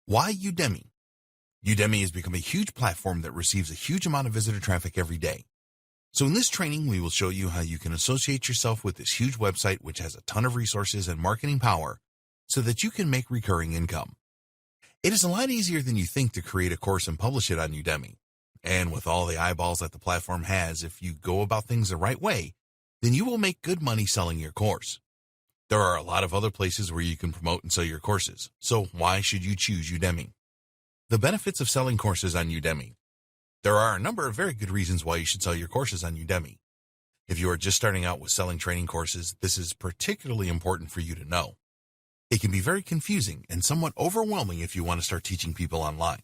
Why Udemy? Udemy has become a huge platform that receives a huge amount of visitor traffic every day. So in this training, we will show you how you can associate yourself with this huge website which has a ton of resources and marketing power so that you can make recurring income. It is a lot easier than you think to create a course and publish it on Udemy. And with all the eyeballs that the platform has, if you go about things the right way, then you will make good money selling your course. There are a lot of other places where you can promote and sell your courses, so why should you choose Udemy? The benefits of selling courses on Udemy. There are a number of very good reasons why you should sell your courses on Udemy. If you are just starting out with selling training courses, this is particularly important for you to know. It can be very confusing and somewhat overwhelming if you want to start teaching people online.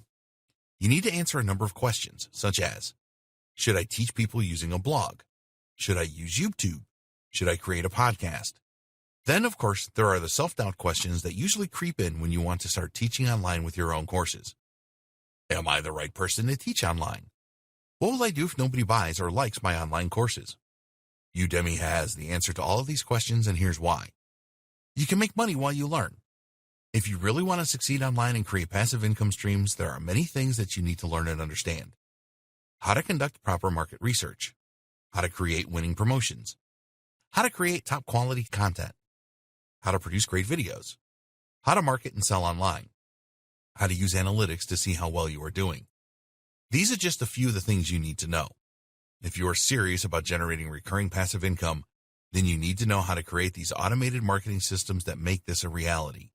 You need to answer a number of questions, such as, should I teach people using a blog? Should I use YouTube? Should I create a podcast? Then, of course, there are the self-doubt questions that usually creep in when you want to start teaching online with your own courses. Am I the right person to teach online? What will I do if nobody buys or likes my online courses? Udemy has the answer to all of these questions, and here's why. You can make money while you learn. If you really want to succeed online and create passive income streams, there are many things that you need to learn and understand. How to conduct proper market research. How to create winning promotions. How to create top quality content. How to produce great videos. How to market and sell online. How to use analytics to see how well you are doing. These are just a few of the things you need to know. If you are serious about generating recurring passive income, then you need to know how to create these automated marketing systems that make this a reality.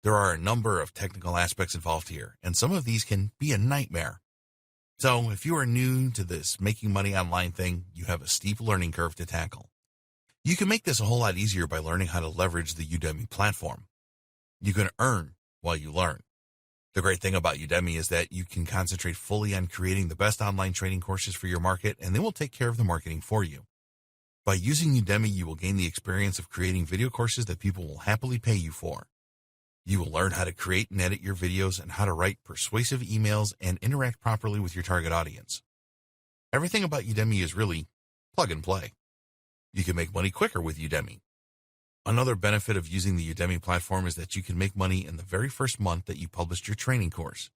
There are a number of technical aspects involved here, and some of these can be a nightmare. So if you are new to this making money online thing, you have a steep learning curve to tackle. You can make this a whole lot easier by learning how to leverage the Udemy platform. You can earn while you learn. The great thing about Udemy is that you can concentrate fully on creating the best online training courses for your market, and they will take care of the marketing for you. By using Udemy, you will gain the experience of creating video courses that people will happily pay you for. You will learn how to create and edit your videos and how to write persuasive emails and interact properly with your target audience. Everything about Udemy is really plug and play. You can make money quicker with Udemy. Another benefit of using the Udemy platform is that you can make money in the very first month that you published your training course.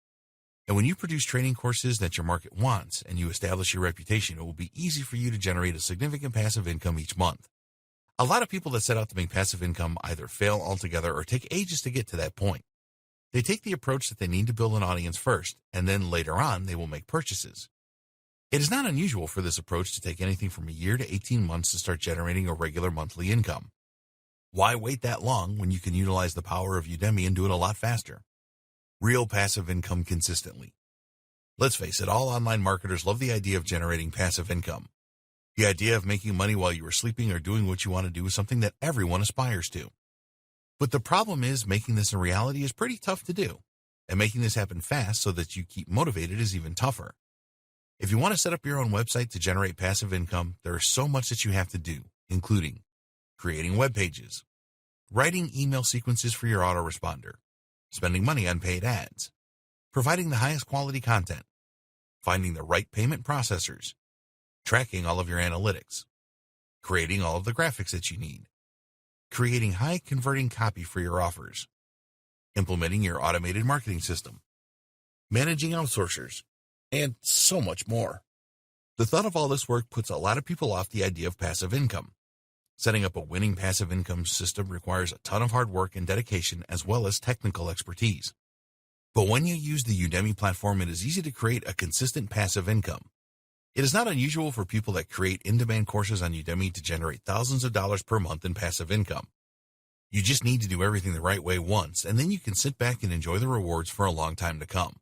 And when you produce training courses that your market wants and you establish your reputation, it will be easy for you to generate a significant passive income each month. A lot of people that set out to make passive income either fail altogether or take ages to get to that point. They take the approach that they need to build an audience first, and then later on they will make purchases. It is not unusual for this approach to take anything from a year to 18 months to start generating a regular monthly income. Why wait that long when you can utilize the power of Udemy and do it a lot faster? Real passive income consistently. Let's face it, all online marketers love the idea of generating passive income. The idea of making money while you are sleeping or doing what you want to do is something that everyone aspires to. But the problem is making this a reality is pretty tough to do, and making this happen fast so that you keep motivated is even tougher. If you want to set up your own website to generate passive income, there is so much that you have to do, including creating web pages, writing email sequences for your autoresponder, spending money on paid ads, providing the highest quality content, finding the right payment processors, tracking all of your analytics, creating all of the graphics that you need, creating high-converting copy for your offers, implementing your automated marketing system, managing outsourcers, and so much more. The thought of all this work puts a lot of people off the idea of passive income. Setting up a winning passive income system requires a ton of hard work and dedication as well as technical expertise. But when you use the Udemy platform, it is easy to create a consistent passive income. It is not unusual for people that create in-demand courses on Udemy to generate thousands of dollars per month in passive income. You just need to do everything the right way once, and then you can sit back and enjoy the rewards for a long time to come.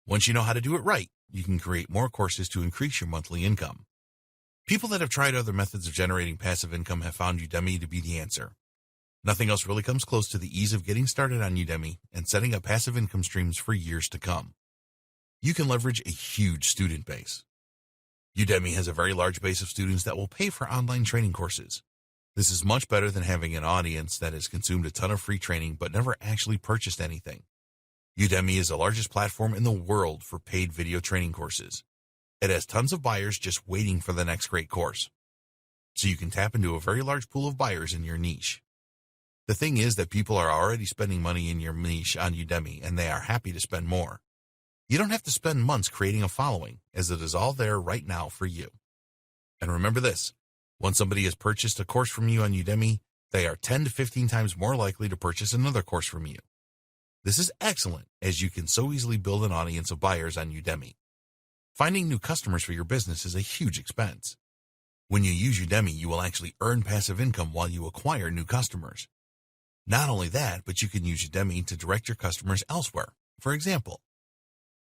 Once you know how to do it right, you can create more courses to increase your monthly income. People that have tried other methods of generating passive income have found Udemy to be the answer. Nothing else really comes close to the ease of getting started on Udemy and setting up passive income streams for years to come. You can leverage a huge student base. Udemy has a very large base of students that will pay for online training courses. This is much better than having an audience that has consumed a ton of free training but never actually purchased anything. Udemy is the largest platform in the world for paid video training courses. It has tons of buyers just waiting for the next great course. So you can tap into a very large pool of buyers in your niche. The thing is that people are already spending money in your niche on Udemy, and they are happy to spend more. You don't have to spend months creating a following, as it is all there right now for you. And remember this, once somebody has purchased a course from you on Udemy, they are 10 to 15 times more likely to purchase another course from you. This is excellent, as you can so easily build an audience of buyers on Udemy. Finding new customers for your business is a huge expense. When you use Udemy, you will actually earn passive income while you acquire new customers. Not only that, but you can use Udemy to direct your customers elsewhere. For example,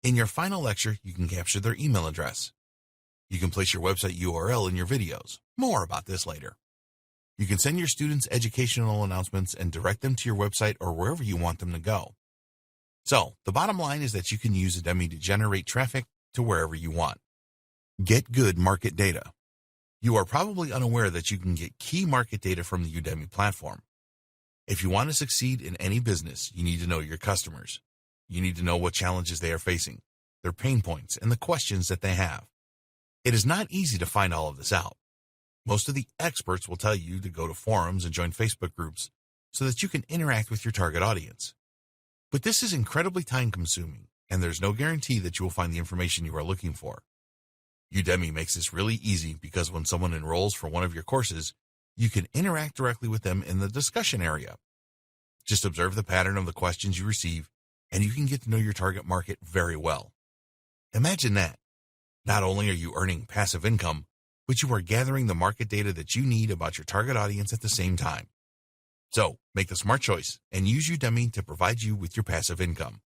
in your final lecture, you can capture their email address. You can place your website URL in your videos. More about this later. You can send your students educational announcements and direct them to your website or wherever you want them to go. So, the bottom line is that you can use Udemy to generate traffic to wherever you want. Get good market data. You are probably unaware that you can get key market data from the Udemy platform. If you want to succeed in any business, you need to know your customers. You need to know what challenges they are facing, their pain points, and the questions that they have. It is not easy to find all of this out. Most of the experts will tell you to go to forums and join Facebook groups so that you can interact with your target audience. But this is incredibly time-consuming, and there's no guarantee that you will find the information you are looking for. Udemy makes this really easy because when someone enrolls for one of your courses, you can interact directly with them in the discussion area. Just observe the pattern of the questions you receive, and you can get to know your target market very well. Imagine that. Not only are you earning passive income, but you are gathering the market data that you need about your target audience at the same time. So, make the smart choice and use Udemy to provide you with your passive income.